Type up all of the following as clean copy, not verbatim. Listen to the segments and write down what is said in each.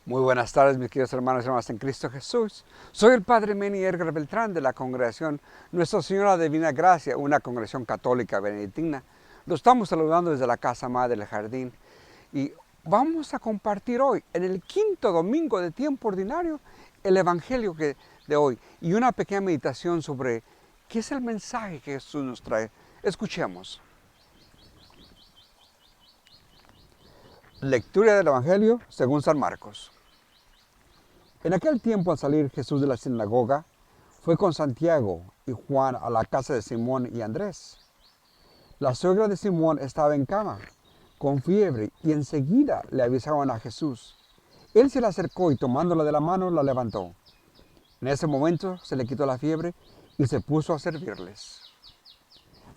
Muy buenas tardes, mis queridos hermanos y hermanas en Cristo Jesús. Soy el Padre Meni Edgar Beltrán de la congregación Nuestra Señora de Divina Gracia, una congregación católica benedictina. Lo estamos saludando desde la Casa Madre del Jardín y vamos a compartir hoy, en el quinto domingo de tiempo ordinario, el Evangelio de hoy y una pequeña meditación sobre qué es el mensaje que Jesús nos trae. Escuchemos. Lectura del Evangelio según San Marcos. En aquel tiempo, al salir Jesús de la sinagoga, fue con Santiago y Juan a la casa de Simón y Andrés. La suegra de Simón estaba en cama, con fiebre, y enseguida le avisaron a Jesús. Él se le acercó y tomándola de la mano, la levantó. En ese momento se le quitó la fiebre y se puso a servirles.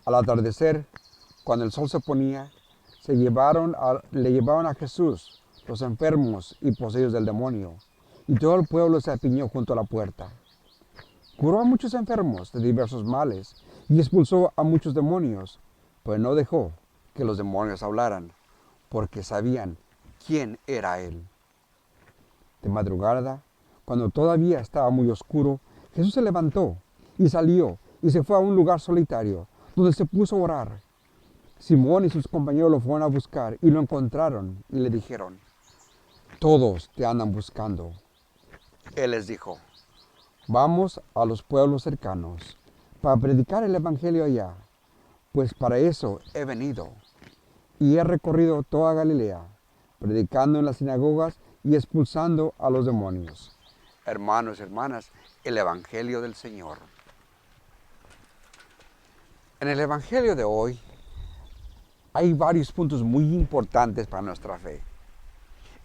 Al atardecer, cuando el sol se ponía, le llevaron a Jesús los enfermos y poseídos del demonio, y todo el pueblo se apiñó junto a la puerta. Curó a muchos enfermos de diversos males y expulsó a muchos demonios, pero no dejó que los demonios hablaran, porque sabían quién era él. De madrugada, cuando todavía estaba muy oscuro, Jesús se levantó y salió y se fue a un lugar solitario, donde se puso a orar. Simón y sus compañeros lo fueron a buscar y lo encontraron y le dijeron: «Todos te andan buscando». Él les dijo: «Vamos a los pueblos cercanos para predicar el evangelio allá, pues para eso he venido». Y he recorrido toda Galilea, predicando en las sinagogas y expulsando a los demonios. Hermanos y hermanas, el evangelio del Señor. En el evangelio de hoy hay varios puntos muy importantes para nuestra fe.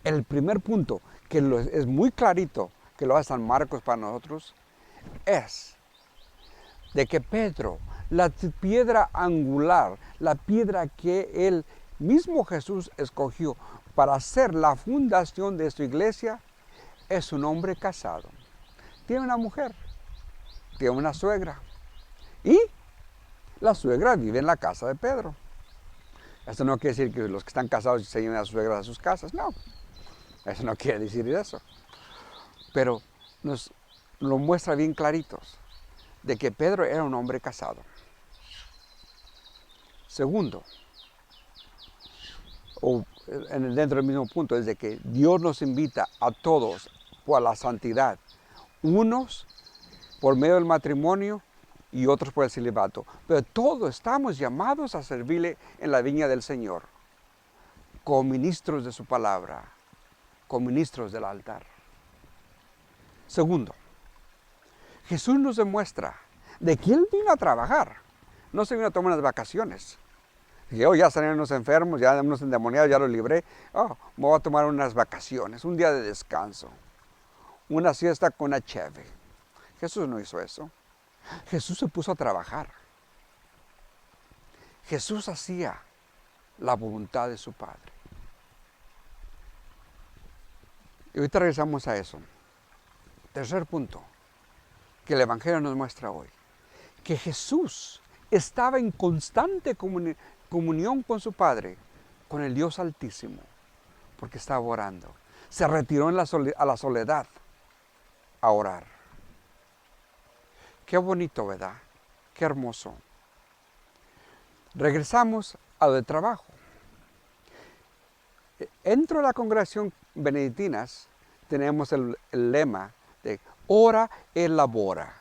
El primer punto, que es muy clarito, que lo hace San Marcos para nosotros, es de que Pedro, la piedra angular, la piedra que el mismo Jesús escogió para hacer la fundación de su iglesia, es un hombre casado. Tiene una mujer, tiene una suegra, y la suegra vive en la casa de Pedro. Esto no quiere decir que los que están casados se lleven a sus suegras a sus casas, no. Eso no quiere decir eso. Pero nos lo muestra bien claritos, de que Pedro era un hombre casado. Segundo, dentro del mismo punto, es de que Dios nos invita a todos por la santidad, unos por medio del matrimonio y otros por el celibato, pero todos estamos llamados a servirle en la viña del Señor, como ministros de su palabra, como ministros del altar. Segundo, Jesús nos demuestra de que Él vino a trabajar, no se vino a tomar unas vacaciones. Dije, ya salieron unos enfermos, ya unos endemoniados, ya los libré. Me voy a tomar unas vacaciones, un día de descanso, una siesta con una cheve. Jesús no hizo eso. Jesús se puso a trabajar. Jesús hacía la voluntad de su Padre. Y ahorita regresamos a eso. Tercer punto, que el Evangelio nos muestra hoy, que Jesús estaba en constante comunión con su Padre, con el Dios Altísimo, porque estaba orando. Se retiró a la soledad a orar. Qué bonito, ¿verdad? Qué hermoso. Regresamos a lo de trabajo. Dentro de la congregación benedictinas tenemos el lema de ora et labora,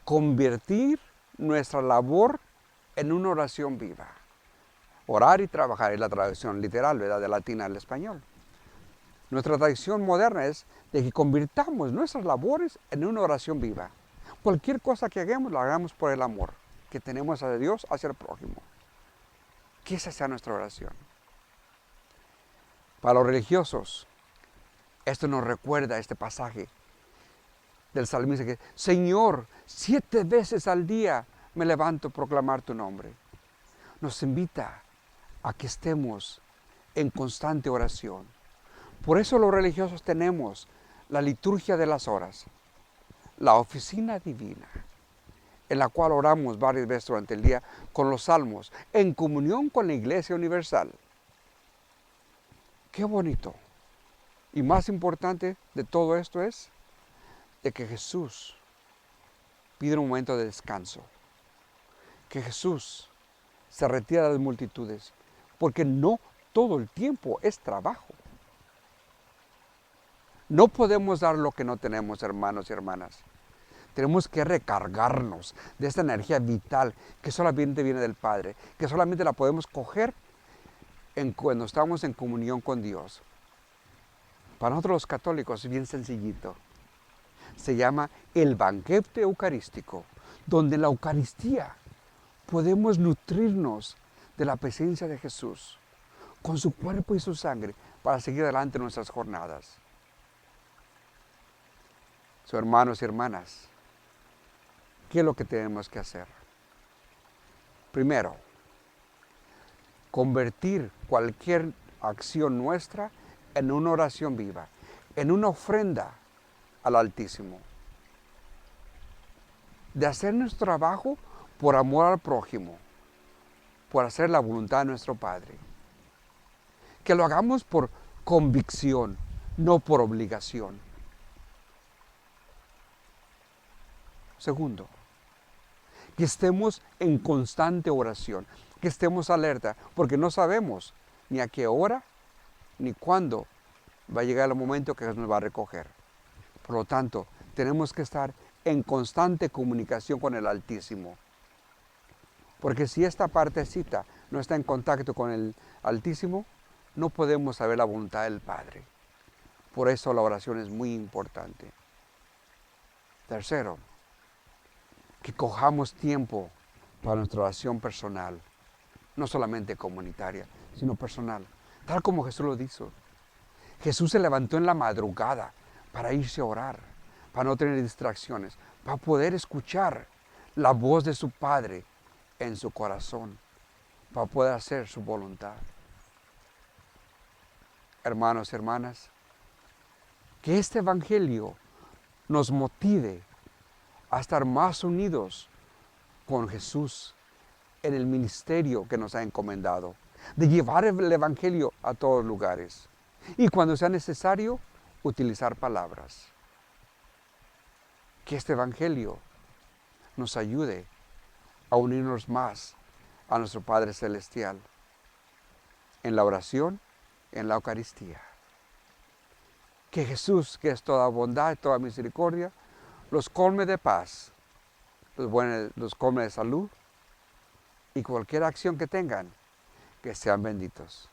convertir nuestra labor en una oración viva. Orar y trabajar es la traducción literal, ¿verdad?, de latín al español. Nuestra tradición moderna es de que convirtamos nuestras labores en una oración viva. Cualquier cosa que hagamos, la hagamos por el amor que tenemos hacia Dios, hacia el prójimo. Que esa sea nuestra oración. Para los religiosos, esto nos recuerda este pasaje del salmista que: Señor, 7 veces al día me levanto a proclamar tu nombre. Nos invita a que estemos en constante oración. Por eso los religiosos tenemos la liturgia de las horas, la oficina divina, en la cual oramos varias veces durante el día con los salmos, en comunión con la Iglesia Universal. Qué bonito. Y más importante de todo esto es de que Jesús pide un momento de descanso. Que Jesús se retira de las multitudes. Porque no todo el tiempo es trabajo. No podemos dar lo que no tenemos, hermanos y hermanas. Tenemos que recargarnos de esta energía vital que solamente viene del Padre, que solamente la podemos coger cuando estamos en comunión con Dios. Para nosotros los católicos es bien sencillito. Se llama el banquete eucarístico, donde en la Eucaristía podemos nutrirnos de la presencia de Jesús, con su cuerpo y su sangre, para seguir adelante en nuestras jornadas. Hermanos y hermanas, ¿qué es lo que tenemos que hacer? Primero, convertir cualquier acción nuestra en una oración viva, en una ofrenda al Altísimo. De hacer nuestro trabajo por amor al prójimo, por hacer la voluntad de nuestro Padre. Que lo hagamos por convicción, no por obligación. Segundo, que estemos en constante oración, que estemos alerta, porque no sabemos ni a qué hora ni cuándo va a llegar el momento que Jesús nos va a recoger. Por lo tanto, tenemos que estar en constante comunicación con el Altísimo. Porque si esta partecita no está en contacto con el Altísimo, no podemos saber la voluntad del Padre. Por eso la oración es muy importante. Tercero, que cojamos tiempo para nuestra oración personal, no solamente comunitaria, sino personal, tal como Jesús lo hizo. Jesús se levantó en la madrugada para irse a orar, para no tener distracciones, para poder escuchar la voz de su Padre en su corazón, para poder hacer su voluntad. Hermanos y hermanas, que este Evangelio nos motive a estar más unidos con Jesús en el ministerio que nos ha encomendado, de llevar el Evangelio a todos lugares y cuando sea necesario, utilizar palabras. Que este Evangelio nos ayude a unirnos más a nuestro Padre Celestial en la oración, en la Eucaristía. Que Jesús, que es toda bondad y toda misericordia, los colme de paz, los colme de salud y cualquier acción que tengan, que sean benditos.